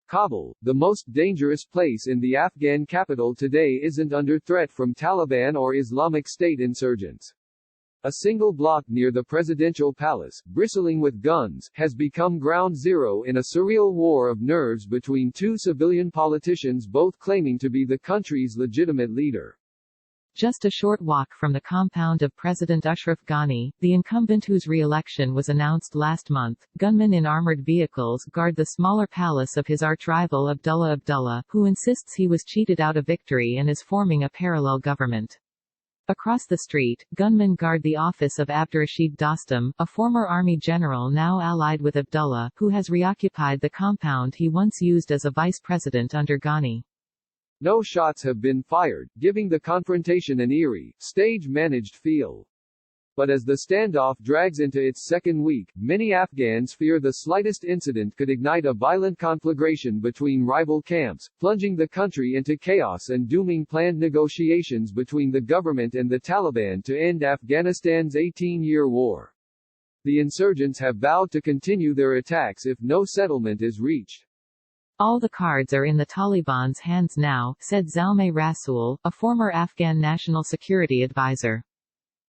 Kabul, the most dangerous place in the Afghan capital today, isn't under threat from Taliban or Islamic State insurgents. A single block near the presidential palace, bristling with guns, has become ground zero in a surreal war of nerves between two civilian politicians, both claiming to be the country's legitimate leader. Just a short walk from the compound of President Ashraf Ghani, the incumbent whose re-election was announced last month, gunmen in armored vehicles guard the smaller palace of his arch-rival Abdullah, who insists he was cheated out of victory and is forming a parallel government. Across the street, gunmen guard the office of Abdurrashid Dostum, a former army general now allied with Abdullah, who has reoccupied the compound he once used as a vice president under Ghani. No shots have been fired, giving the confrontation an eerie, stage-managed feel. But as the standoff drags into its second week, many Afghans fear the slightest incident could ignite a violent conflagration between rival camps, plunging the country into chaos and dooming planned negotiations between the government and the Taliban to end Afghanistan's 18-year war. The insurgents have vowed to continue their attacks if no settlement is reached. All the cards are in the Taliban's hands now, said Zalmay Rasool, a former Afghan national security advisor.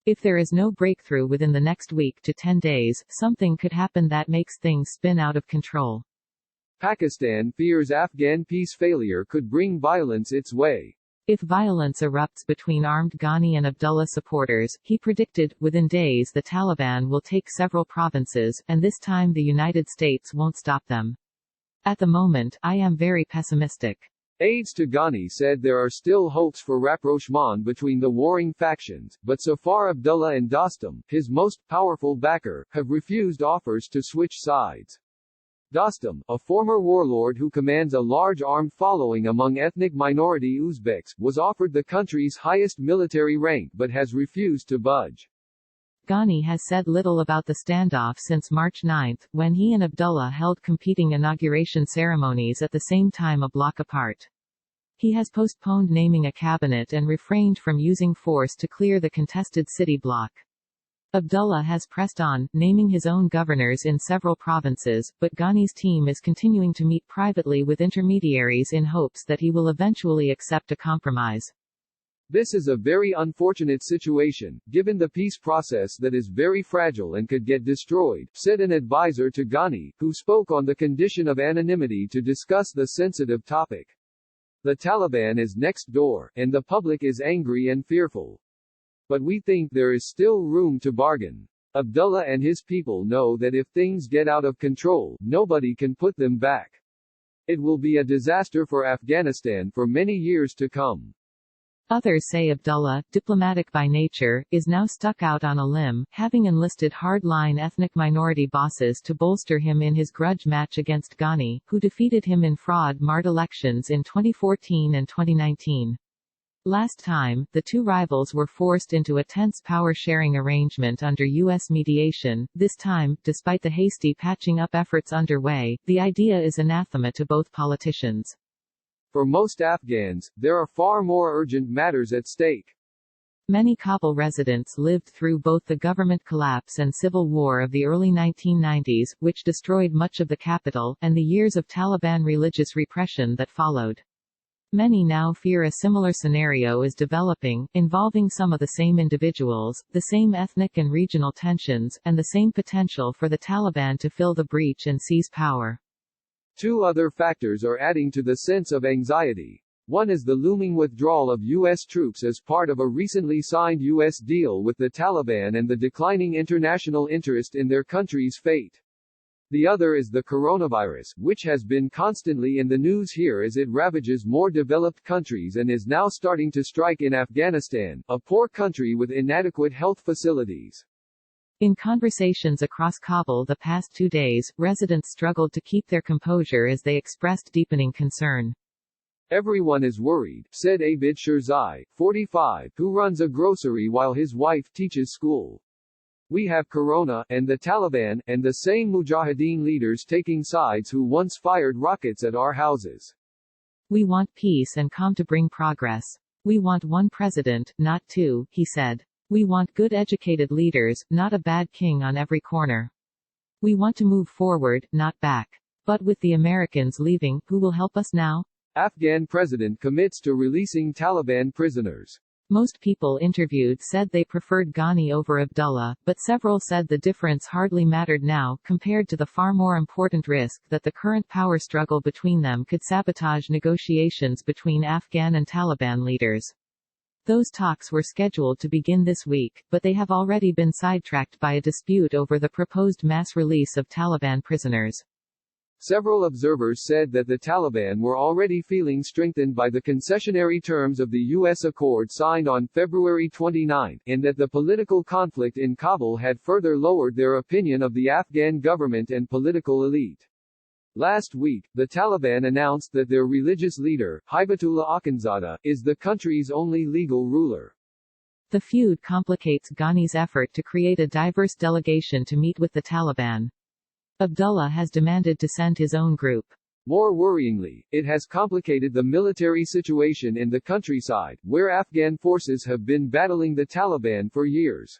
If there is no breakthrough within the next week to 10 days, something could happen that makes things spin out of control. Pakistan fears Afghan peace failure could bring violence its way. If violence erupts between armed Ghani and Abdullah supporters, he predicted, within days the Taliban will take several provinces, and this time the United States won't stop them. At the moment, I am very pessimistic. Aides to Ghani said there are still hopes for rapprochement between the warring factions, but so far Abdullah and Dostum, his most powerful backer, have refused offers to switch sides. Dostum, a former warlord who commands a large armed following among ethnic minority Uzbeks, was offered the country's highest military rank but has refused to budge. Ghani has said little about the standoff since March 9, when he and Abdullah held competing inauguration ceremonies at the same time a block apart. He has postponed naming a cabinet and refrained from using force to clear the contested city block. Abdullah has pressed on, naming his own governors in several provinces, but Ghani's team is continuing to meet privately with intermediaries in hopes that he will eventually accept a compromise. This is a very unfortunate situation, given the peace process that is very fragile and could get destroyed, said an advisor to Ghani, who spoke on the condition of anonymity to discuss the sensitive topic. The Taliban is next door, and the public is angry and fearful. But we think there is still room to bargain. Abdullah and his people know that if things get out of control, nobody can put them back. It will be a disaster for Afghanistan for many years to come. Others say Abdullah, diplomatic by nature, is now stuck out on a limb, having enlisted hard-line ethnic minority bosses to bolster him in his grudge match against Ghani, who defeated him in fraud-marred elections in 2014 and 2019. Last time, the two rivals were forced into a tense power-sharing arrangement under U.S. mediation. This time, despite the hasty patching-up efforts underway, the idea is anathema to both politicians. For most Afghans, there are far more urgent matters at stake. Many Kabul residents lived through both the government collapse and civil war of the early 1990s, which destroyed much of the capital, and the years of Taliban religious repression that followed. Many now fear a similar scenario is developing, involving some of the same individuals, the same ethnic and regional tensions, and the same potential for the Taliban to fill the breach and seize power. Two other factors are adding to the sense of anxiety. One is the looming withdrawal of U.S. troops as part of a recently signed U.S. deal with the Taliban and the declining international interest in their country's fate. The other is the coronavirus, which has been constantly in the news here as it ravages more developed countries and is now starting to strike in Afghanistan, a poor country with inadequate health facilities. In conversations across Kabul the past 2 days, residents struggled to keep their composure as they expressed deepening concern. Everyone is worried, said Abid Shirzai, 45, who runs a grocery while his wife teaches school. We have Corona, and the Taliban, and the same Mujahideen leaders taking sides who once fired rockets at our houses. We want peace and calm to bring progress. We want one president, not two, he said. We want good educated leaders, not a bad king on every corner. We want to move forward, not back. But with the Americans leaving, who will help us now? Afghan president commits to releasing Taliban prisoners. Most people interviewed said they preferred Ghani over Abdullah, but several said the difference hardly mattered now, compared to the far more important risk that the current power struggle between them could sabotage negotiations between Afghan and Taliban leaders. Those talks were scheduled to begin this week, but they have already been sidetracked by a dispute over the proposed mass release of Taliban prisoners. Several observers said that the Taliban were already feeling strengthened by the concessionary terms of the U.S. accord signed on February 29, and that the political conflict in Kabul had further lowered their opinion of the Afghan government and political elite. Last week, the Taliban announced that their religious leader, Hibatullah Akhundzada, is the country's only legal ruler. The feud complicates Ghani's effort to create a diverse delegation to meet with the Taliban. Abdullah has demanded to send his own group. More worryingly, it has complicated the military situation in the countryside, where Afghan forces have been battling the Taliban for years.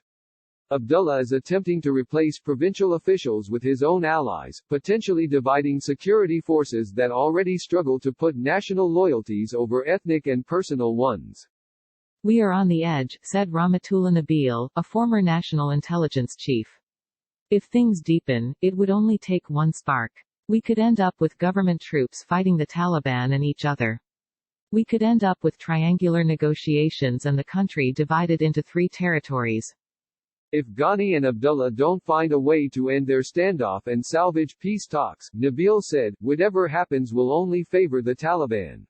Abdullah is attempting to replace provincial officials with his own allies, potentially dividing security forces that already struggle to put national loyalties over ethnic and personal ones. We are on the edge, said Rahmatullah Nabil, a former national intelligence chief. If things deepen, it would only take one spark. We could end up with government troops fighting the Taliban and each other. We could end up with triangular negotiations and the country divided into 3 territories. If Ghani and Abdullah don't find a way to end their standoff and salvage peace talks, Nabil said, whatever happens will only favor the Taliban.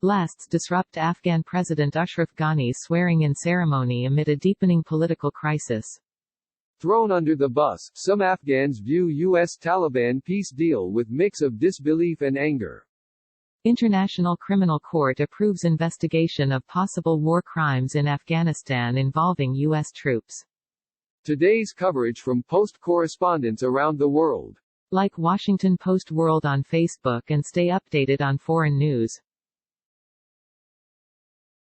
Blasts disrupt Afghan President Ashraf Ghani's swearing-in ceremony amid a deepening political crisis. Thrown under the bus, some Afghans view U.S. Taliban peace deal with mix of disbelief and anger. International Criminal Court approves investigation of possible war crimes in Afghanistan involving U.S. troops. Today's coverage from Post correspondents around the world. Like Washington Post World on Facebook and stay updated on foreign news.